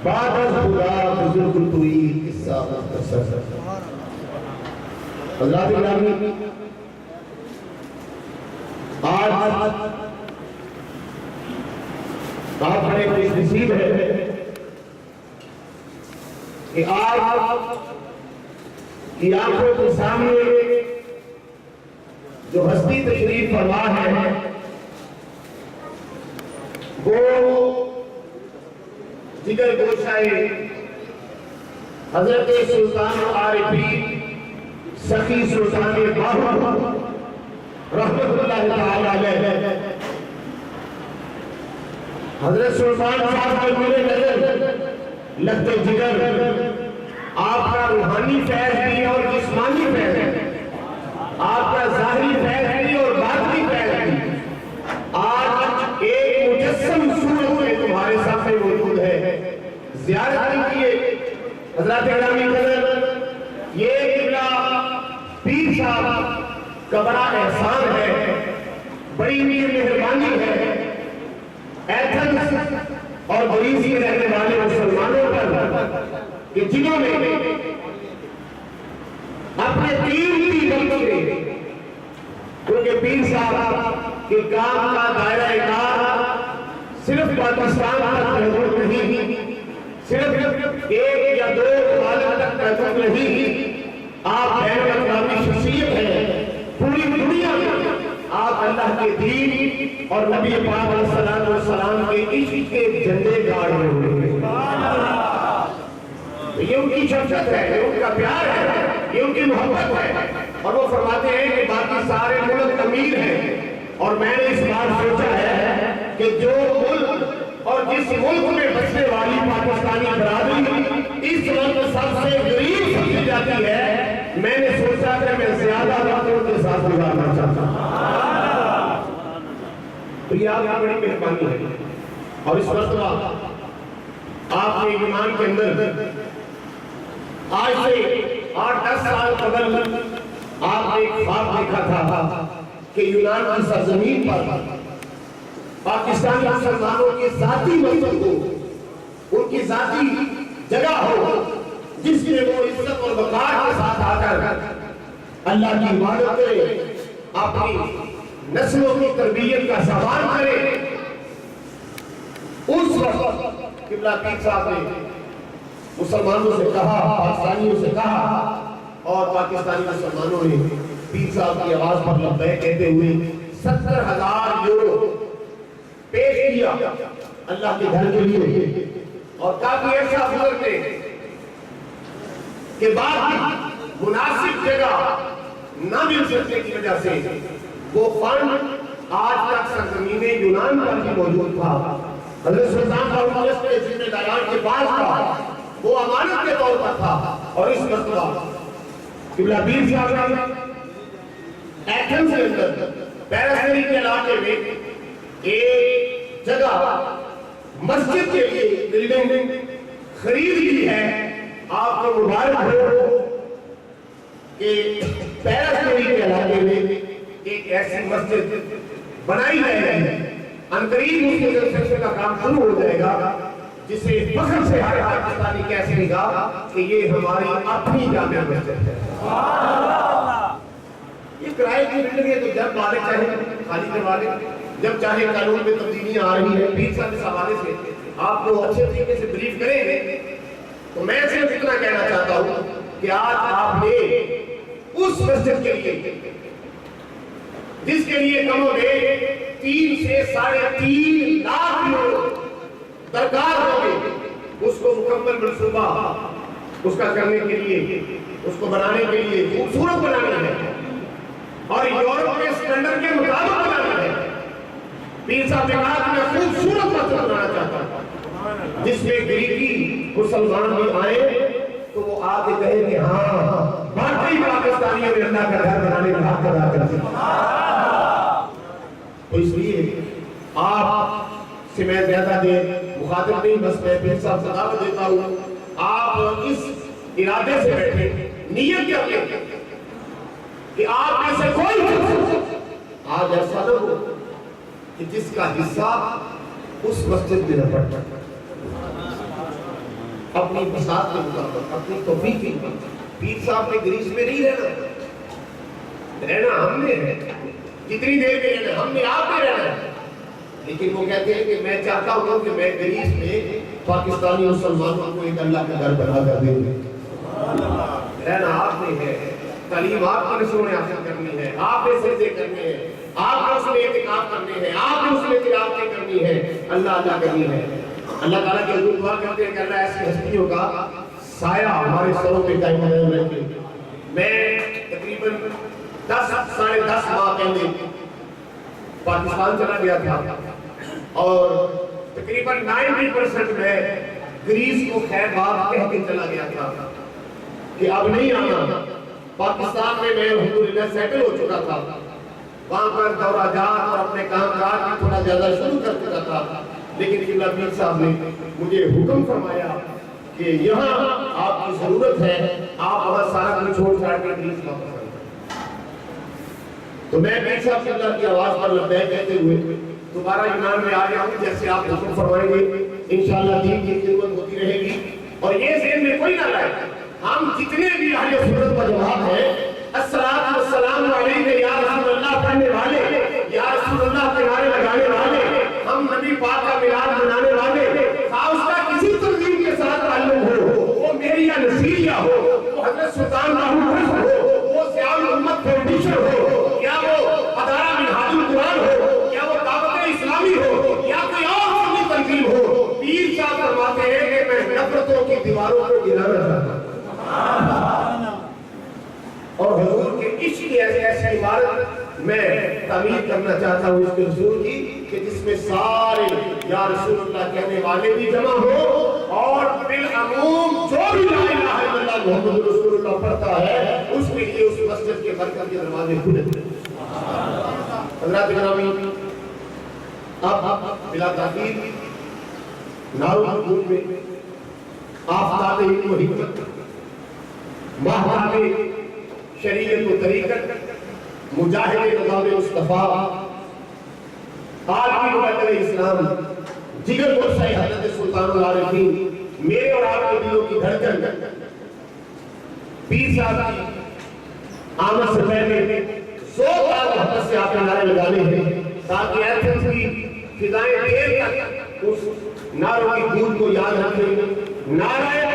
بعد از خدا بزرگ توئی قصہ مختصر. حضرات گرامی، آج آپ بڑے خوش نصیب ہے کہ آج کی آنکھوں کے سامنے جو ہستی تشریف فرما ہے وہ جگر گوشائے حضرت سلطان عارفین سخی سلطان باہو رحمت اللہ تعالی علیہ حضرت سلطان صاحب کے میرے نظر لگتے جگر آپ کا روحانی فیض بھی اور جسمانی فیض بھی، آپ کا ظاہری فیض بھی اور باطنی فیض بھی آج ایک مجسم صورت میں تمہارے سامنے موجود ہے. زیارت کیجیے حضرات گرامی قدر. یہ قبلہ پیر صاحب کا بڑا احسان ہے، بڑی مہربانی ہے ایتھنز اور گریس کے رہنے والے مسلمانوں پر کہ جنہوں نے اپنے قیمتی وقت سے، کیونکہ پیر صاحب کے کام کا دائرہ کار صرف پاکستان تک محدود نہیں، صرف ایک یا دو ممالک تک محدود نہیں، آپ بین الاقوامی شخصیت ہیں. پوری دنیا میں آپ اللہ کے دین اور نبی پاک علیہ السلام کے عشق کے جھنڈے گاڑ رہے ہوئے. یہ ان کی شفقت ہے، یہ ان کا پیار ہے، یہ ان کی محبت ہے. اور وہ فرماتے ہیں کہ باقی سارے ملک امیر ہیں، اور میں نے اس بار سوچا ہے کہ جو ملک اور جس ملک میں بسنے والی پاکستانی برادری اس وقت سب سے غریب سمجھی جاتی ہے، میں نے سوچا کہ میں زیادہ وقت ان کے ساتھ گزارنا چاہتا ہوں. تو یہ آپ کی بڑی مہربانی ہے. اور اس مرتبہ آپ نے ایمان کے اندر آج سے 8-10 سال قبل آپ نے ایک خواب دیکھا تھا کہ یونان کی سرزمین پر پاکستانی مسلمانوں کی ذاتی مقصد ہو، ان کی ذاتی جگہ ہو جس میں وہ عزت اور وقار کے ساتھ آ کر اللہ کی عبادت کرے، اپنی نسلوں کی تربیت کا سامان کرے. اس وقت قبلہ پیر صاحب نے مسلمانوں سے کہا، پاکستانیوں سے کہا، اور پاکستانی مسلمانوں نے پیر صاحب کی آواز پر لبیک کہتے ہوئے 70,000 یورو پیش کیا اللہ کے گھر کے لیے. اور کافی ایسا گزرتے کہ بعد مناسب جگہ نہ مل سکنے کی وجہ سے وہ فنڈ آج تک سرزمین یونان پر بھی موجود تھا. حضرت سلطان باہو کے ذمہ داران کے پاس تھا، وہ امانت کے طور پر تھا. اور اس مرتبہ قبلہ پیر صاحب نے ایتھنز کے اندر پیرسری کے علاقے میں ایک جگہ مسجد کے لیے بلڈنگ خرید لی ہے. آپ کو مبارک ہو کہ پیرسری کے علاقے میں ایک ایسی مسجد بنائی جائے گی. انقریب اس کے کنسٹرکشن کا کام شروع ہو جائے گا، جسے فخر سے ہر پاکستانی کہہ سکے گا کہ یہ ہماری اپنی جامع مسجد ہے. یہ کرائے کی بلڈنگ ہے، تو جب مالک چاہے خالی کروا لے، جب چاہے قانون میں تبدیلیاں آ رہی ہیں. پیر صاحب اس حوالے سے آپ کو اچھے طریقے سے بریف کریں گے. تو میں صرف اتنا کہنا چاہتا ہوں کہ آج آپ نے اس مسجد کے لیے جس کے لیے کم و بیش 3 سے 3.5 لاکھ یورو درکار ہوگی، اس کو مکمل منصوبہ اس کا کرنے کے لیے، اس کو بنانے کے لیے خوبصورت بنانا ہے اور یورپ کے سٹینڈرڈ کے مطابق بنانا ہے. پیر صاحب نے کہا کہ میں خوبصورت مسجد بنانا چاہتا ہوں جس میں گریکی مسلمان بھی آئے تو وہ آ کے کہے کہ ہاں باقی پاکستانیوں نے اللہ کا گھر بنانے میں حق ادا کر دیا. تو اس لیے آپ سے میں زیادہ دیر مخاطب نہیں، بس میں پیر صاحب سے دعوت دیتا ہوں آپ اس ارادے سے بیٹھے، نیت کر لیں کہ آپ میں سے کوئی آج ایسا نہ ہو کہ جس کا حصہ اس مسجد میں نہ پڑتا. اپنی بساط کے مطابق، اپنی توفیق کے مطابق. پیر صاحب نے گریس میں نہیں رہنا ہم نے ہے. کتنی دیر میں رہنا ہم نے، آپ نے رہنا ہے. لیکن وہ کہتے ہیں کہ میں چاہتا ہوں کہ میں گریس میں پاکستانی مسلمانوں کو ایک اللہ کا گھر بنا کر دے دوں. رہنا آپ نے ہے، تعلیم آپ نے سونے حاصل کرنی ہے، آپ نے سجدے کرنے ہیں، آپ نے اس میں اعتکاف کرنے ہیں، آپ نے اس میں تلاوتیں کرنی ہے، اللہ کرنی ہے. اللہ تعالیٰ کے حضور دعا کرتے ہیں کہ اللہ ایسی ہستیوں کا سایہ ہمارے سروں پہ قائم رکھے. میں تقریباً 10-10.5 ماہ پہلے پاکستان چلا گیا تھا اور تقریباً 90% میں گریس کو خیر بات کہہ کے چلا گیا تھا کہ اب نہیں آنا. پاکستان میں الحمدللہ سیٹل ہو چکا تھا، وہاں پر دورہ جات اور اپنے کام کاج بھی تھوڑا زیادہ شروع کر چکا تھا. لیکن قبلہ پیر صاحب نے مجھے حکم فرمایا کہ یہاں آپ کی ضرورت ہے، آپ وہاں سارا کچھ چھوڑ چھاڑ کے گریس واپس آئیں. تو میں پیر صاحب قبلہ کی آواز پر لبیک کہتے ہوئے دوبارہ ایمان میں آ گیا ہوں. جیسے آپ حکم فرمائیں گے انشاءاللہ دین کی خدمت ہوتی رہے گی. اور یہ ذہن میں کوئی نہ لائے، ہم جتنے بھی اہل سنت و جماعت ہیں الصلاۃ والسلام علیہ یا رسول اللہ پڑھنے والے، یا رسول اللہ کے نعرے لگانے والے، ہم نبی پاک کا میلاد منانے والے، خواہ اس کا کسی تنظیم کے ساتھ تعلق ہو، وہ میری یا نصیریہ ہو، وہ حضرت سلطان باہو حفظ ہو، وہ سیال امت فاؤنڈیشن ہو، یا وہ ادارہ منہاج القرآن ہو، یا وہ دعوت اسلامی ہو، یا کوئی اور سنی تنظیم ہو، پیر صاحب فرماتے ہیں کہ میں نفرتوں کی دیواروں کو گرانا چاہتا ہوں. اور حضور کے عشق کی ایسی عبارت میں تعمیر کرنا چاہتا ہوں اس کے حضور کی کہ جس میں سارے یا رسول اللہ کہنے والے بھی جمع ہو اور بالعموم جو بھی لا الہ الا اللہ محمد رسول اللہ پڑھتا ہے اس کے لیے اس مسجد کے برکت کے دروازے کھلے. حضرات گرامی، اب بلا تاخیر نارالحکومت میں آفتاب علم و حکمت، ماہتاب شریعت و طریقت، مجاہد نظام مصطفیٰ، عالمی مبلغ اسلام، جگر گوشہ حضرت سلطان العارفین، میرے اور آپ کے دلوں کی دھڑکن، پیر صاحب کی آمد سے پہلے 100 سال محبت سے آپ کے نعرے لگانے ہیں تاکہ ایتھنز کی فضائیں دیر تک اس نعروں کی گونج کو یاد رکھیں. نعرہ